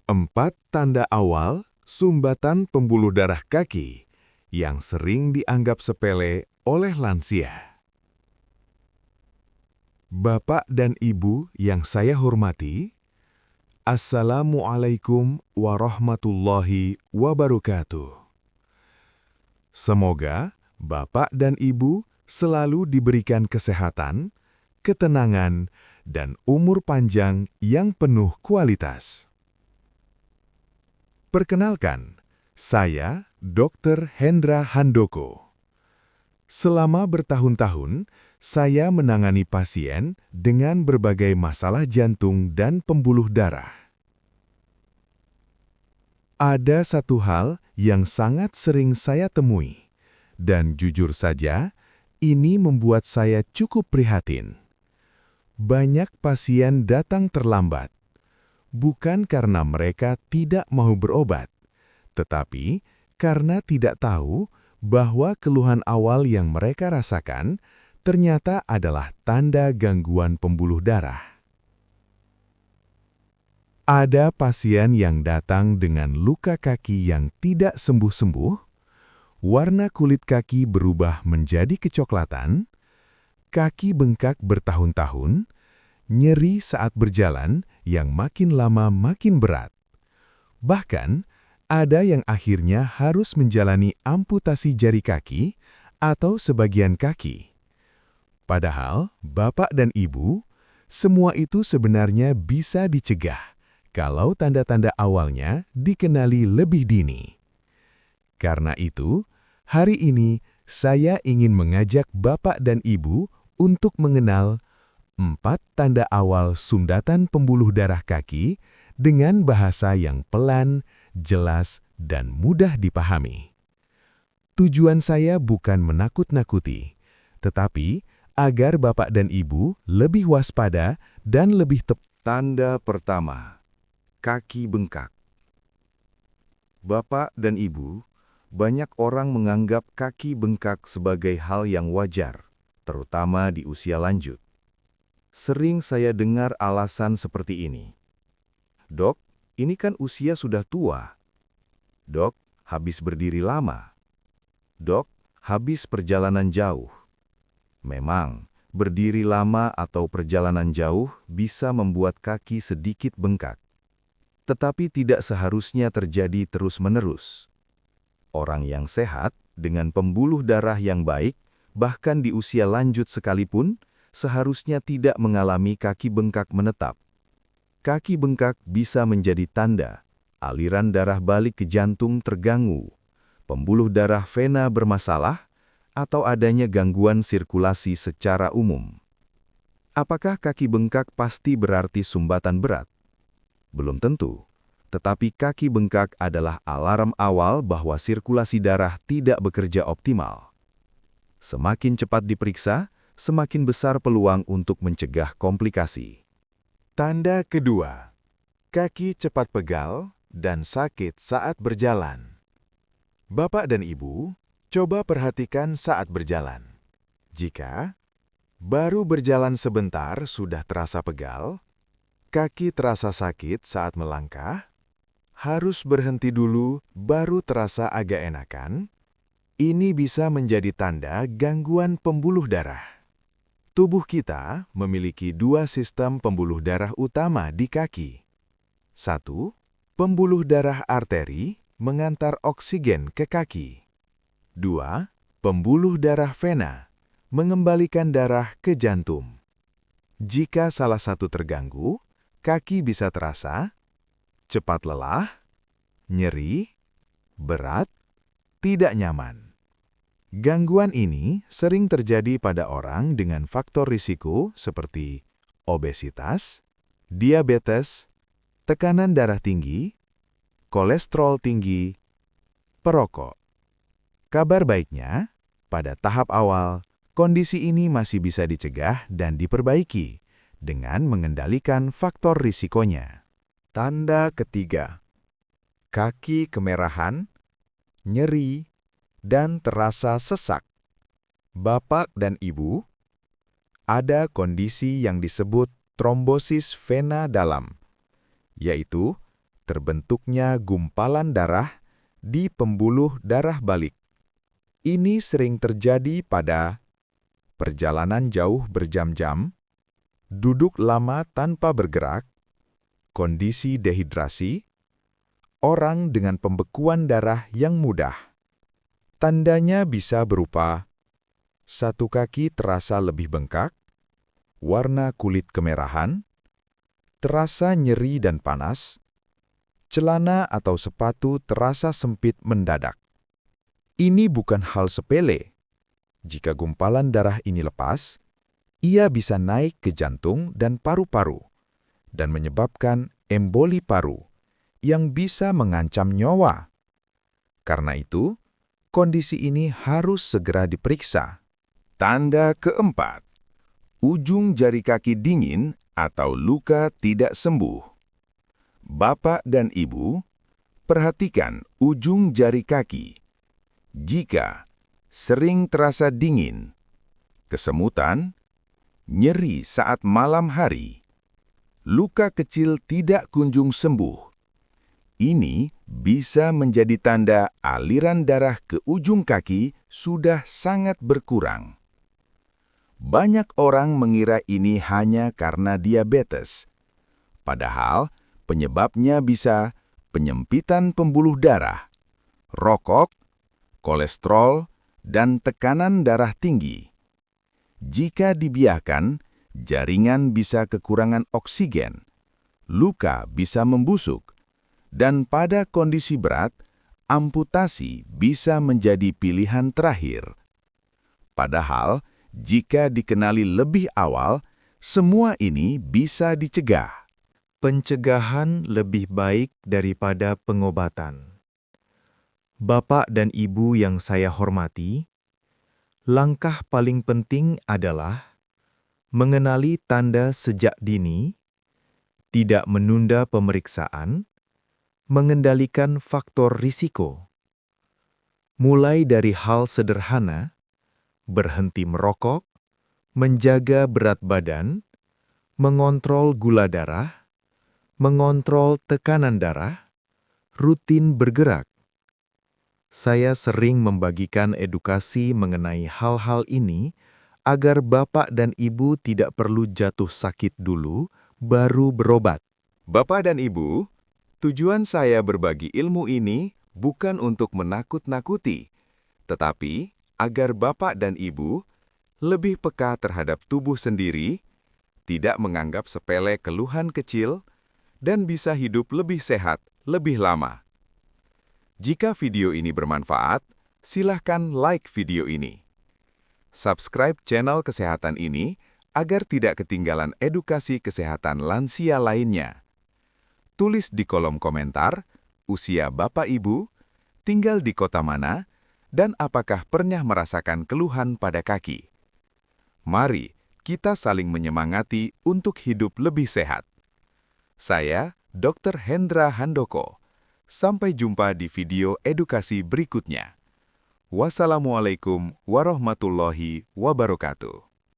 4 tanda awal sumbatan pembuluh darah kaki yang sering dianggap sepele oleh lansia. Bapak dan Ibu yang saya hormati, Assalamualaikum warahmatullahi wabarakatuh. Semoga Bapak dan Ibu selalu diberikan kesehatan, ketenangan, dan umur panjang yang penuh kualitas. Perkenalkan, saya Dr. Hendra Handoko. Selama bertahun-tahun, saya menangani pasien dengan berbagai masalah jantung dan pembuluh darah. Ada satu hal yang sangat sering saya temui, dan jujur saja, ini membuat saya cukup prihatin. Banyak pasien datang terlambat, bukan karena mereka tidak mau berobat, tetapi karena tidak tahu bahwa keluhan awal yang mereka rasakan ternyata adalah tanda gangguan pembuluh darah. Ada pasien yang datang dengan luka kaki yang tidak sembuh-sembuh, warna kulit kaki berubah menjadi kecoklatan, kaki bengkak bertahun-tahun, nyeri saat berjalan yang makin lama makin berat. Bahkan, ada yang akhirnya harus menjalani amputasi jari kaki atau sebagian kaki. Padahal, Bapak dan Ibu, semua itu sebenarnya bisa dicegah kalau tanda-tanda awalnya dikenali lebih dini. Karena itu, hari ini saya ingin mengajak Bapak dan Ibu untuk mengenal 4 tanda awal sumbatan pembuluh darah kaki dengan bahasa yang pelan, jelas, dan mudah dipahami. Tujuan saya bukan menakut-nakuti, tetapi agar Bapak dan Ibu lebih waspada dan lebih tepat. Tanda pertama, kaki bengkak. Bapak dan Ibu, banyak orang menganggap kaki bengkak sebagai hal yang wajar, terutama di usia lanjut. Sering saya dengar alasan seperti ini. Dok, ini kan usia sudah tua. Dok, habis berdiri lama. Dok, habis perjalanan jauh. Memang, berdiri lama atau perjalanan jauh bisa membuat kaki sedikit bengkak. Tetapi tidak seharusnya terjadi terus-menerus. Orang yang sehat, dengan pembuluh darah yang baik, bahkan di usia lanjut sekalipun, seharusnya tidak mengalami kaki bengkak menetap. Kaki bengkak bisa menjadi tanda aliran darah balik ke jantung terganggu, pembuluh darah vena bermasalah, atau adanya gangguan sirkulasi secara umum. Apakah kaki bengkak pasti berarti sumbatan berat? Belum tentu, tetapi kaki bengkak adalah alarm awal bahwa sirkulasi darah tidak bekerja optimal. Semakin cepat diperiksa, semakin besar peluang untuk mencegah komplikasi. Tanda kedua, kaki cepat pegal dan sakit saat berjalan. Bapak dan Ibu, coba perhatikan saat berjalan. Jika baru berjalan sebentar sudah terasa pegal, kaki terasa sakit saat melangkah, harus berhenti dulu baru terasa agak enakan, ini bisa menjadi tanda gangguan pembuluh darah. Tubuh kita memiliki 2 sistem pembuluh darah utama di kaki. 1. Pembuluh darah arteri mengantar oksigen ke kaki. 2. Pembuluh darah vena mengembalikan darah ke jantung. Jika salah satu terganggu, kaki bisa terasa cepat lelah, nyeri, berat, tidak nyaman. Gangguan ini sering terjadi pada orang dengan faktor risiko seperti obesitas, diabetes, tekanan darah tinggi, kolesterol tinggi, perokok. Kabar baiknya, pada tahap awal, kondisi ini masih bisa dicegah dan diperbaiki dengan mengendalikan faktor risikonya. Tanda ketiga, kaki kemerahan, nyeri, dan terasa sesak. Bapak dan Ibu, ada kondisi yang disebut trombosis vena dalam, yaitu terbentuknya gumpalan darah di pembuluh darah balik. Ini sering terjadi pada perjalanan jauh berjam-jam, duduk lama tanpa bergerak, kondisi dehidrasi, orang dengan pembekuan darah yang mudah. Tandanya bisa berupa satu kaki terasa lebih bengkak, warna kulit kemerahan, terasa nyeri dan panas, celana atau sepatu terasa sempit mendadak. Ini bukan hal sepele. Jika gumpalan darah ini lepas, ia bisa naik ke jantung dan paru-paru dan menyebabkan emboli paru yang bisa mengancam nyawa. Karena itu, kondisi ini harus segera diperiksa. Tanda keempat, ujung jari kaki dingin atau luka tidak sembuh. Bapak dan Ibu, perhatikan ujung jari kaki. Jika sering terasa dingin, kesemutan, nyeri saat malam hari, luka kecil tidak kunjung sembuh, ini bisa menjadi tanda aliran darah ke ujung kaki sudah sangat berkurang. Banyak orang mengira ini hanya karena diabetes, padahal penyebabnya bisa penyempitan pembuluh darah, rokok, kolesterol, dan tekanan darah tinggi. Jika dibiarkan, jaringan bisa kekurangan oksigen, luka bisa membusuk, dan pada kondisi berat, amputasi bisa menjadi pilihan terakhir. Padahal, jika dikenali lebih awal, semua ini bisa dicegah. Pencegahan lebih baik daripada pengobatan. Bapak dan Ibu yang saya hormati, langkah paling penting adalah mengenali tanda sejak dini, tidak menunda pemeriksaan, mengendalikan faktor risiko. Mulai dari hal sederhana, berhenti merokok, menjaga berat badan, mengontrol gula darah, mengontrol tekanan darah, rutin bergerak. Saya sering membagikan edukasi mengenai hal-hal ini agar Bapak dan Ibu tidak perlu jatuh sakit dulu, baru berobat. Bapak dan Ibu, tujuan saya berbagi ilmu ini bukan untuk menakut-nakuti, tetapi agar Bapak dan Ibu lebih peka terhadap tubuh sendiri, tidak menganggap sepele keluhan kecil, dan bisa hidup lebih sehat lebih lama. Jika video ini bermanfaat, silahkan like video ini. Subscribe channel kesehatan ini agar tidak ketinggalan edukasi kesehatan lansia lainnya. Tulis di kolom komentar, usia Bapak Ibu, tinggal di kota mana, dan apakah pernah merasakan keluhan pada kaki. Mari kita saling menyemangati untuk hidup lebih sehat. Saya, Dr. Hendra Handoko. Sampai jumpa di video edukasi berikutnya. Wassalamualaikum warahmatullahi wabarakatuh.